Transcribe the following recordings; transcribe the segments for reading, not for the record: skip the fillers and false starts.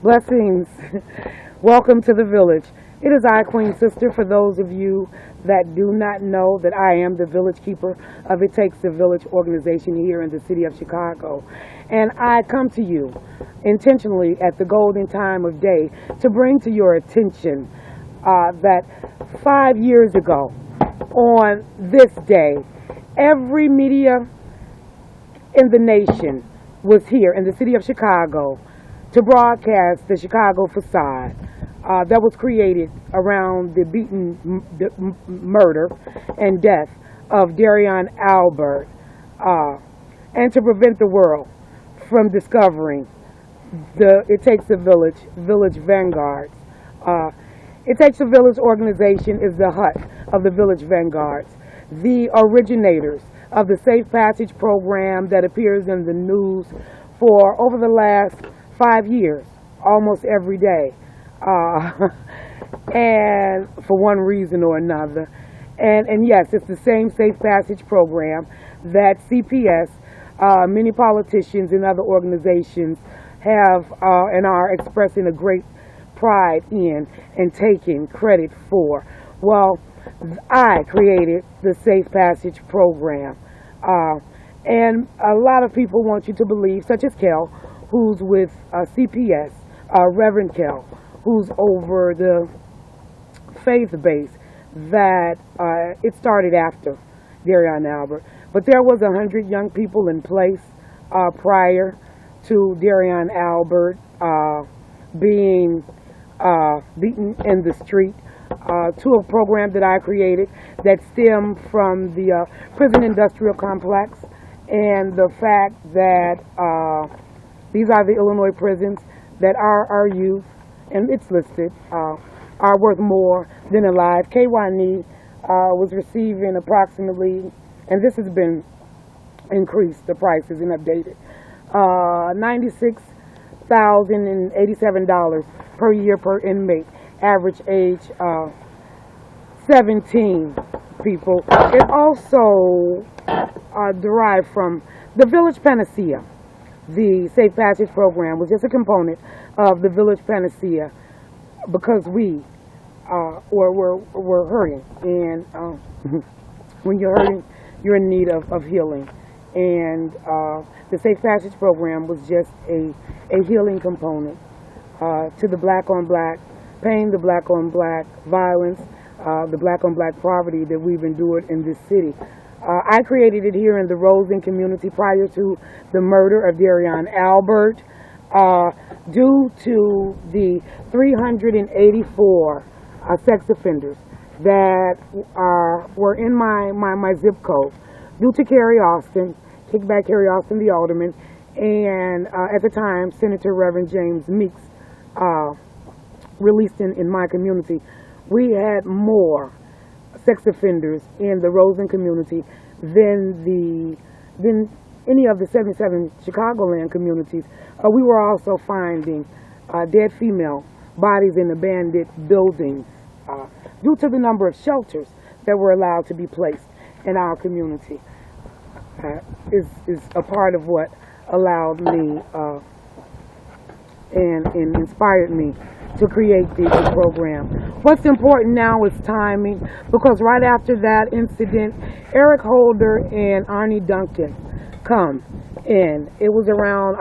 Blessings. Welcome to the village. It is I, Queen Sister, for those of you that do not know that I am the village keeper of It Takes a Village organization here in the city of Chicago. And I come to you intentionally at the golden time of day to bring to your attention that 5 years ago on this day, every media in the nation was here in the city of Chicago to broadcast the Chicago Facade that was created around the murder and death of Derrion Albert, and to prevent the world from discovering the It Takes a Village Vanguards. It Takes a Village organization is the hut of the Village Vanguards, the originators of the Safe Passage program that appears in the news for over the last 5 years, almost every day, and for one reason or another. And yes, it's the same Safe Passage program that CPS, many politicians and other organizations have and are expressing a great pride in and taking credit for. Well, I created the Safe Passage program, and a lot of people want you to believe, such as Kel, who's with CPS, Reverend Kel, who's over the faith base, that it started after Derrion Albert. But there was 100 young people in place prior to Derrion Albert being beaten in the street, to a program that I created that stemmed from the prison industrial complex and the fact that these are the Illinois prisons that our youth, and it's listed, are worth more than alive. KYNE was receiving approximately, and this has been increased, the prices and updated, $96,087 per year per inmate, average age 17 people. It also derived from the Village Panacea. The Safe Passage program was just a component of the Village Panacea because we were hurting. And when you're hurting, you're in need of healing. And the Safe Passage program was just a healing component to the black-on-black pain, the black-on-black violence, the black-on-black poverty that we've endured in this city. I created it here in the Rosen community prior to the murder of Derrion Albert, due to the 384 sex offenders that were in my zip code, due to Carrie Austin, kickback Carrie Austin, the alderman, and at the time, Senator Reverend James Meeks, released in my community. We had more sex offenders in the Rosen community than any of the 77 Chicagoland communities. We were also finding dead female bodies in abandoned buildings due to the number of shelters that were allowed to be placed in our community. Is a part of what allowed me and inspired me to create the program. What's important now is timing, because right after that incident, Eric Holder and Arne Duncan come in. It was around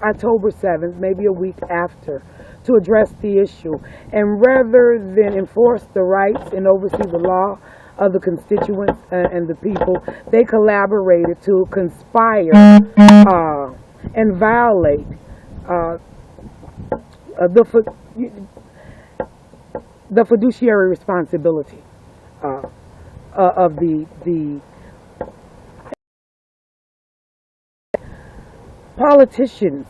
October 7th, maybe a week after, to address the issue. And rather than enforce the rights and oversee the law of the constituents and the people, they collaborated to conspire and violate the fiduciary responsibility of the politicians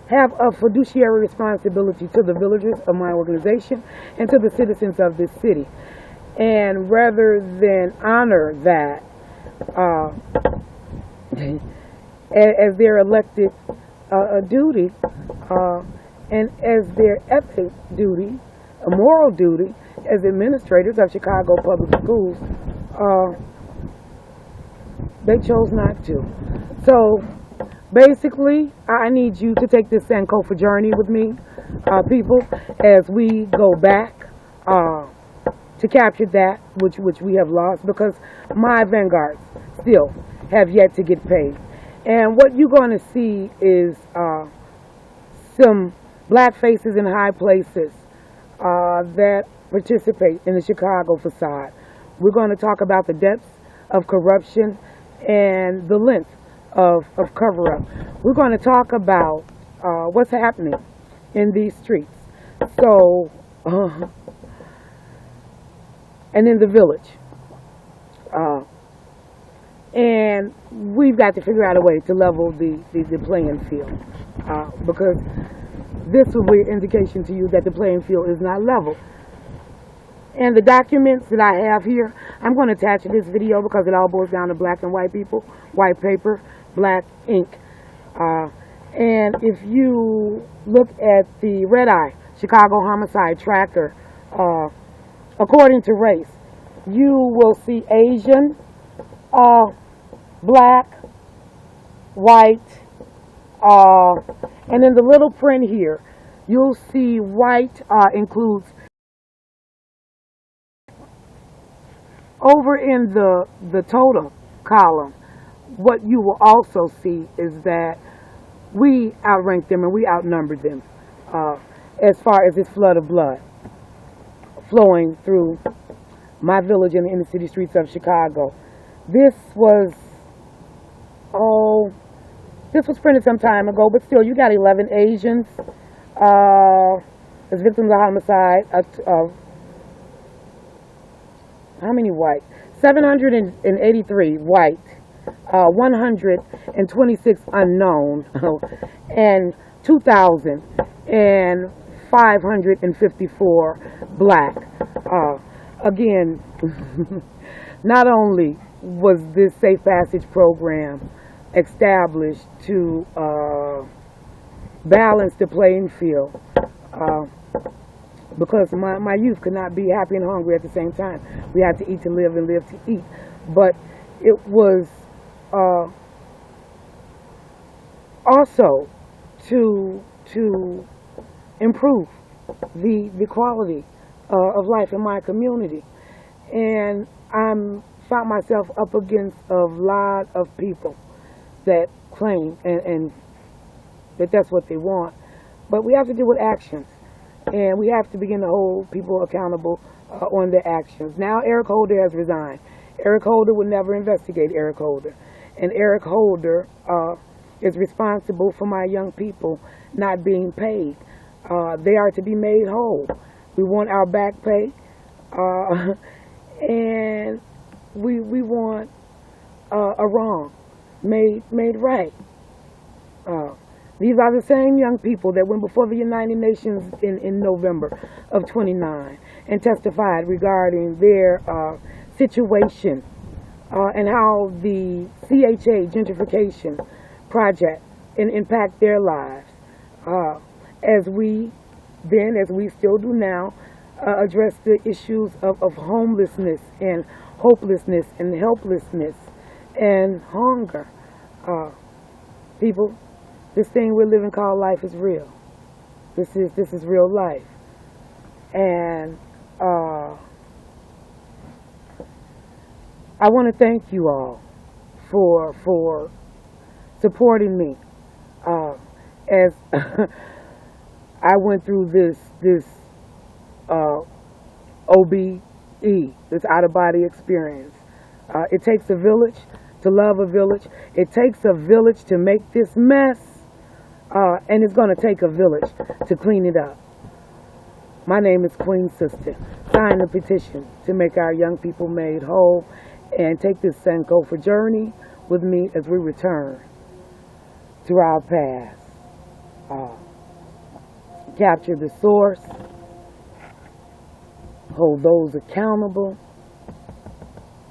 have a fiduciary responsibility to the villagers of my organization and to the citizens of this city. And rather than honor that as their elected duty, and as their ethic duty, a moral duty, as administrators of Chicago Public Schools, they chose not to. So Basically, I need you to take this Sankofa journey with me, people, as we go back to capture that which we have lost, because my vanguards still have yet to get paid. And what you're going to see is some black faces in high places that participate in the Chicago Facade. We're going to talk about the depths of corruption and the length of cover-up. We're going to talk about what's happening in these streets. So, and in the village. And we've got to figure out a way to level the playing field. Because this will be an indication to you that the playing field is not level. And the documents that I have here, I'm going to attach to this video because it all boils down to black and white people, white paper, black ink. And if you look at the Red Eye Chicago Homicide Tracker, according to race, you will see Asian, black, white, and in the little print here, you'll see white includes. Over in the totem column, what you will also see is that we outrank them and we outnumbered them as far as this flood of blood flowing through my village and the inner city streets of Chicago. This was printed some time ago, but still, you got 11 Asians as victims of homicide. How many white? 783 white, 126 unknown, and 2,554 black. Again, not only was this Safe Passage program established to balance the playing field, because my youth could not be happy and hungry at the same time. We had to eat to live and live to eat. But it was also to improve the quality of life in my community. And I found myself up against a lot of people that claim and that's what they want. But we have to deal with actions. And we have to begin to hold people accountable on their actions. Now Eric Holder has resigned. Eric Holder would never investigate Eric Holder. And Eric Holder is responsible for my young people not being paid. They are to be made whole. We want our back pay. And we want a wrong made right. These are the same young people that went before the United Nations in November of 29 and testified regarding their situation and how the CHA gentrification project impact their lives. As we still do now, address the issues of homelessness and hopelessness and helplessness and hunger. People, this thing we're living called life is real. This is real life. And I want to thank you all for supporting me as I went through this OBE, this out-of-body experience. It takes a village to love a village. It takes a village to make this mess. And it's going to take a village to clean it up. My name is Queen Sister. Sign the petition to make our young people made whole and take this Sankofa journey with me as we return to our past. Capture the source. Hold those accountable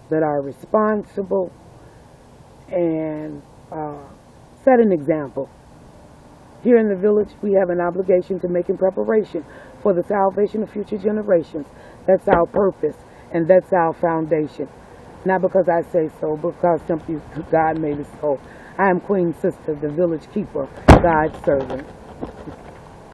that are responsible. And set an example. Here in the village, we have an obligation to making preparation for the salvation of future generations. That's our purpose, and that's our foundation. Not because I say so, but because simply God made it so. I am Queen Sister, the village keeper, God's servant.